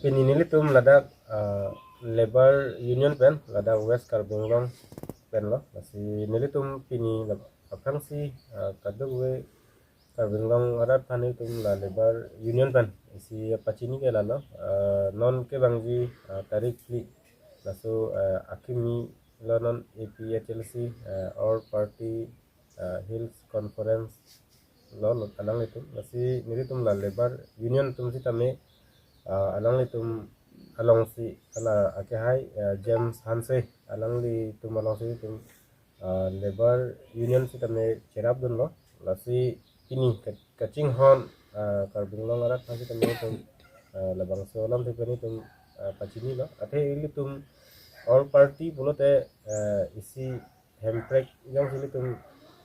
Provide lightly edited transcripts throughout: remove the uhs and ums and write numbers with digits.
pini nili tum ladak labor union pen ladak West Karbinglong pen lo masih nili tum pini apang si kaduk we Karbinglong adat pani tum la labor union pen si pacini ke lalo non ke bangji tarik li lasu akimi lo non APHLC All Party Hills Conference lo alang itu masih nili tum la labor union tum si tame alang litum along si ala akehai James Hanse alang li tum along si tum labor union si tame cerap dun lo lasi ini kacing hon Karbinglong arat pasti tame tum labang solam si peni tum pacini lo ate ili tum all party pulo te isi hemprek yang sili tum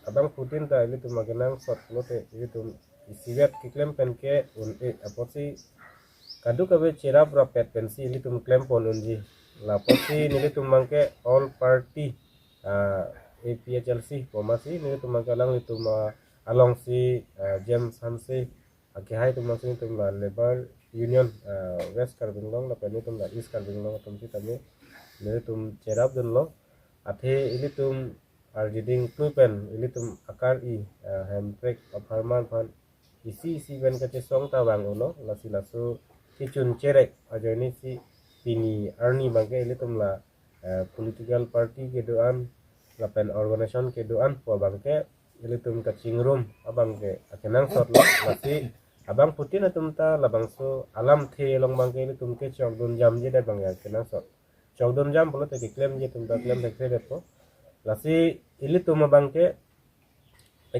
abang Putin ta ili tum magenang sot pulo te ili tum isi wet kiklem penke un apot si kaduk kabe cerap rapet pensi ili tum klaim ponunji laposi nili tum mangke all party APHLC pomasi nili tum mangke alang itu along si James Hanse akihai tum mangsi tum la labor union West Karbinglong la peni tum la East Karbinglong tum si tame nili tum cerap dun lo athe ili tum arjiding tupen ili tum akar i handbrake aparman pan isi ben kace song tawang ulo lasi lasu si chun cerek ajo ini si pini arni bangke ili tum la political party keduan la pen organization keduan po bangke ili tum kacing room abang ke akenang sot lo lasi abang Putin atum ta labang so alam the long bangke ili tum ke chok dun jam je da bang akenang sot chok dun jam polo te claim je tum ta claim te credit po lasi ili tum bangke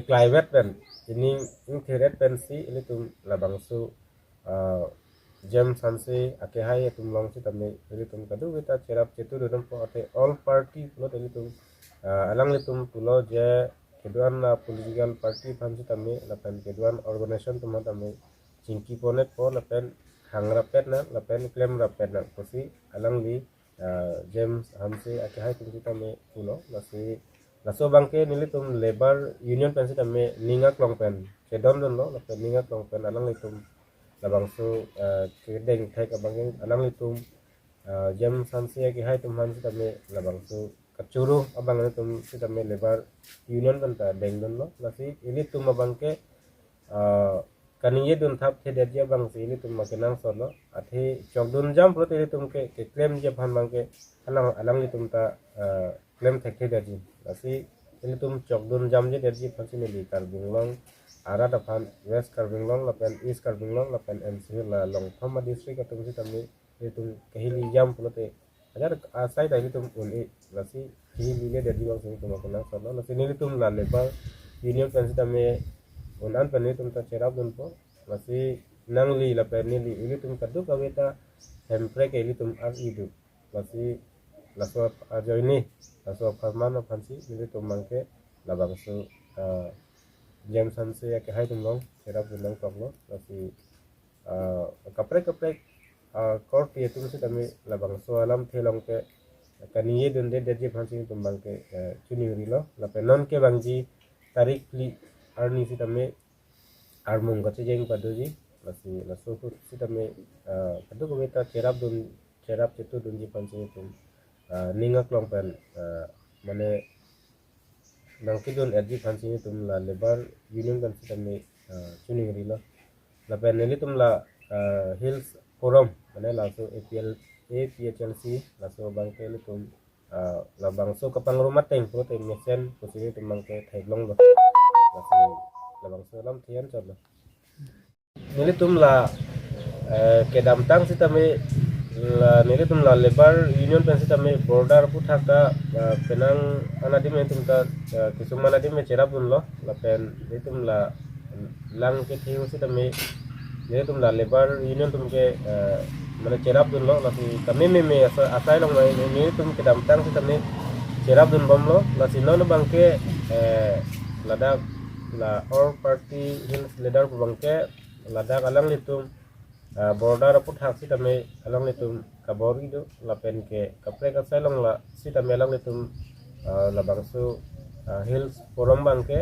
climate pen ini theret pen si ili tum labang so James Hanse akehai tum long si tame ili tum kadu kita cerap cetu dudum po ate all party pulo ili tum alang litum pulo je keduan la political party phansi tame la pen keduan organization tum tame cingki ponet po la pen hangrapet na la pen claim rapet na posi alang li James Hanse akehai tum si tame pulo lasi laso bangke nili tum labor union pen si tame ningak long pen kedon don lo la pen ningak long pen alang litum labang so kedeng thai ka bangeng alang litum James Hanse akehai tum han si tame labang so kacuru abang litum si tame labor union kan ta deng don lo lasi ini tum bangke kaniye dun thap the dia bang si ini tum makenang so lo athe chok dun jam pro te tum ke claim je phan bangke alang litum ta claim thek the dia lasi ini tum chok dun jam je dia phan si ni Karbinglong arat aphan West Karbinglong la pen East Karbinglong la pen MC la long thama district atum si tame ini tum kahili jam pro te ajar asai dari tum uni lasi kahili le dia bang si tum makenang so lo lasi ni tum la labor union pen si tame unan pen tum ta cerap dun po lasi nangli la pen ni ini tum kadu kaweta hemprek ili tum ar idu lasi laso ajo ini laso parman phansi ini tum mangke labang su James Hanse akehai tum long cerap dun long lo lasi kaprek court ye tum si tame labang so alam thelong ke kaniye dun de je phansi tum bangke chuni rilo la pen non ke bangji tarik li arni si tame armung ka jeng padoji lasi laso si tame kadu kaweta cerap cetu dun ji phansi tum ningak long pen mane nangkidun erji phansi tum la labor union kan si tame chuni rilo la pen nili tum la hills forum mane laso APHLC laso bangke li tum la bangso kapang rumah teng pro te mesen posini tum bangke thailong lo lasi la bangso lam thian chot lo nili tum la kedam tang si tame la nili tum la labor union pen si tame border puthaka penang anadim tum ta kisumana dim cerap dun lo la pen nili tum la lang ke thiu si tame nili tum la labor union tum ke mane cerap dun lo lasi kami me asai long mai nili tum kedam tang si tame cerap dun bom lo lasi non bangke ladak la all party hills leader bangke ladak alang litum border put hak si tame alang litum kabori do la pen ke kapre ka sai long la si tame alang litum la bangsu hills forum bangke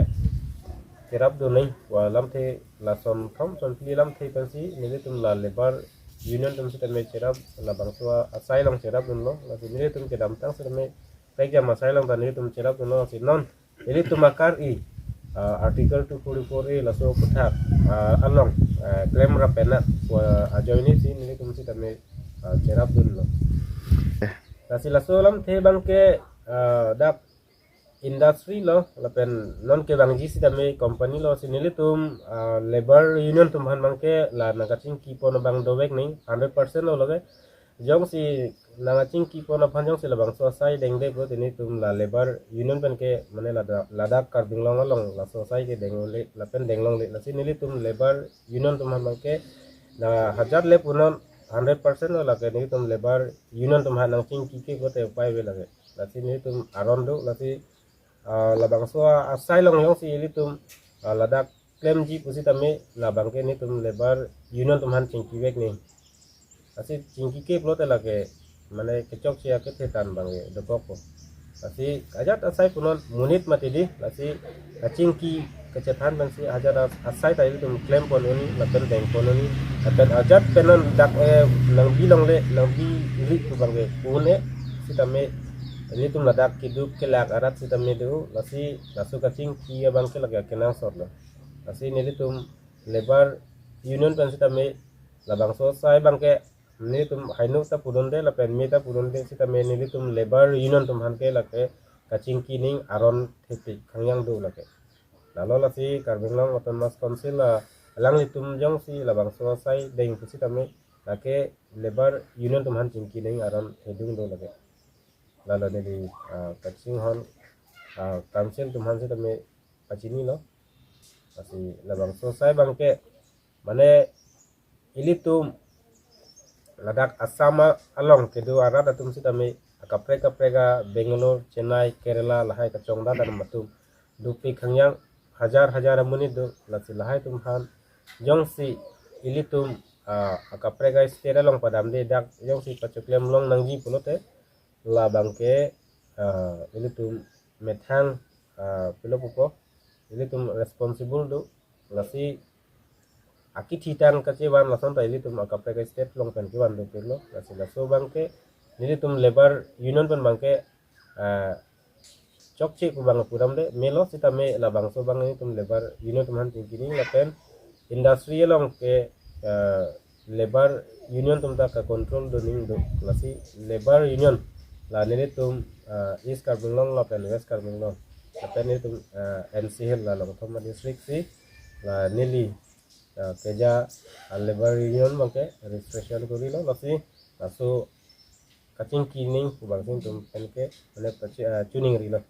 cerap do nai wa lam the la som thom son pli lam the pensi nili tum la labor union tum sita me cerap labang tua asai long cerap dun lo lasi nili tum ke damtang sita me pegja masai long tan nili tum cerap dun lo lasi non nili tum akar i article 244A laso putar along claim rapena wa ajo ini si nili tum sita me cerap dun lo lasi laso lam the bang ke dak industry lo lapen non ke bang ji sita me company lo sinili tum labor union tum han bangke la nagaching ki pon bang dobek ni 100% lo lage jong si nagaching ki pon phan jong si la bang so sai deng de bo tini tum la labor union pen ke mane ladak kar binglong long la so sai ke deng le lapen deng long le la sinili tum labor union tum han bangke na hajar le punon 100% lo lage ni tum labor union tum han nang ching ki ke bo te pai we lage la sini tum arondo la si labang so asai long yong si litum ladak claim ji pusi tame labang ke ni tum lebar union tum han chingki wek ni asi chingki ke plot lage mane kecok sia ke tetan bang de poko asi ajat asai punon munit matidi asi chingki kecetan bang si ajat asai tai tum claim pononi lapen bank pononi lapen ajat penon dak lang bilong le lang bi ri tu bang ke pune si tame ini tuh ladak hidup ke lak arat si tamme do lasi lasu kacing kia bang ke lagi kenang sort lo lasi ini tuh lebar union pen si tamme labang so sai bang ke ini tuh hainu ta pudon de lapen mi ta pudon de si tamme ini tuh lebar union tuh han ke lake kacing kining aron tepi kangyang do lake lalu lasi karbinglong oton mas konsil la lang litum jong si labang so sai deng si tamme lake lebar union tuh han kining aron hedung do lake lalu dari kacing hon kamsen tumhan se tame pacini lo masih labang selesai bangke mane ilitum ladak asama along kedu arad atum se tame kaprega Bangalore Chennai Kerala lahai kacongda dan matum dupi kangyang hajar menit do lasi lahai tumhan jong si ilitum kaprega istera long padam de dak jong si pacuklem long nangji pulote la bangke ini tuh methang pilo pupo ini tuh responsible do lasi akit hitan kecewan lason ta ini tuh akapre state long pen kiwan do pilo lasi laso bangke ini tuh labor union pen bangke chok cik bang puram de melo sita me la bangso bang ini tuh labor union tuh han tingkini lapen industri long ke labor union tuh tak control do ning do lasi labor union la nini tum east karbinglong la pen west karbinglong lapen ini tum NCL la long thoma district si la nili keja labor union bangke registration kuri lo lasi lasu kacing kining ku bangsin tum penke ane paci tuning ri lo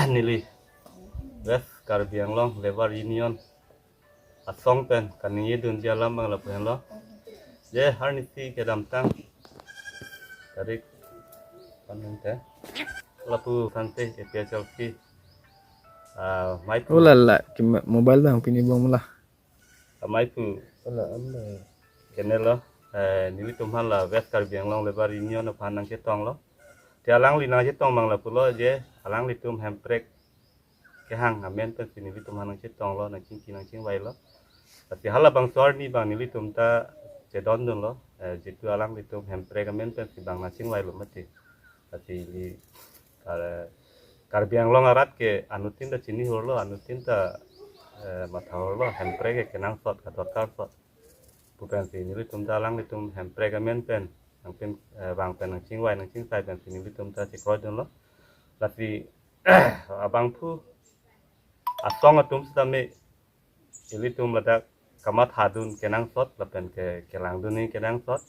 nili west karbinglong labor union asong pen kaniye dun jalam bang la pen lo je har nisi ke damtang tarik panente lapu tante selfie mai pu la mobile bang pini bang lah mai pu ana amne kenelo nili tumhan la west karbinglong lebar union panang ketong lo tialang lina ketong bang la pulo je alang litum hemprek ke hang amen pen nili tumhan nang ketong lo nang cing wai lo tapi hala bang suar ni bang nili tumta cedon dun lo jitu alang litum hemprek amen pen bang nang cing wai lo mati tapi di Karbinglong arat ke anutin da cini holo anutin da matahol lo hemprege kenang sot kator kar sot bukan si nili tum dalang litum hemprege men pen nang pen bang pen nang cingwai nang cing sai pen si nili tum ta cikrodon lo tapi abang pu asong atum sedame nili tum ladak kamat hadun kenang sot lapen ke kelang duni kenang sot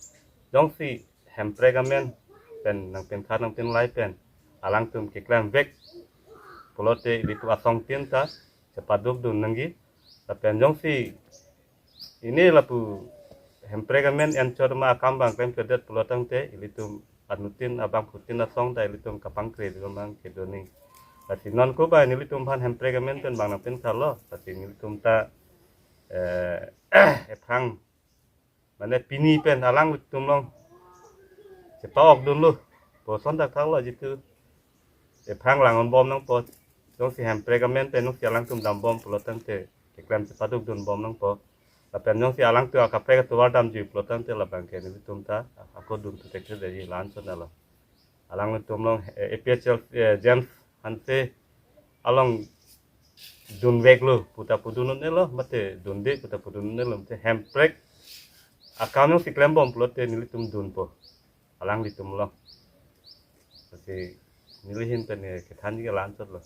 dong si hemprege men pen nang pen kar nang pen lai pen alang tum ke klan vek pulote itu asong tinta cepat dun nanggi tapi anjong si ini lapu hempregamen encor ma kambang klem kedet pulotang te itu anutin abang putin asong ta itu kapang kre itu mang kedoni tapi non ko ba ini itu pan hempregamen pen bang nang pen kalo tapi ini itu ta epang mana pini pen alang itu long cepak dulu bosan tak tahu lah gitu epang langon bom nang po dong si hempregamen pen nung sialang tum dam bom pulotang te keklam cepatuk dun bom nang po la pen nyong si alang tu ka pe ka tu war dam ji plotan te la bang ke ni tum ta ako dum tu te ke de lan so na la alang ni tum long APHL James han se along dun vek lo puta pudun ne lo mate dun de puta pudun ne lo te handbrake akam nyong si klem bom plot te ni tum dun po alang li tum lo si ni hin te ne ke than ji lan so lo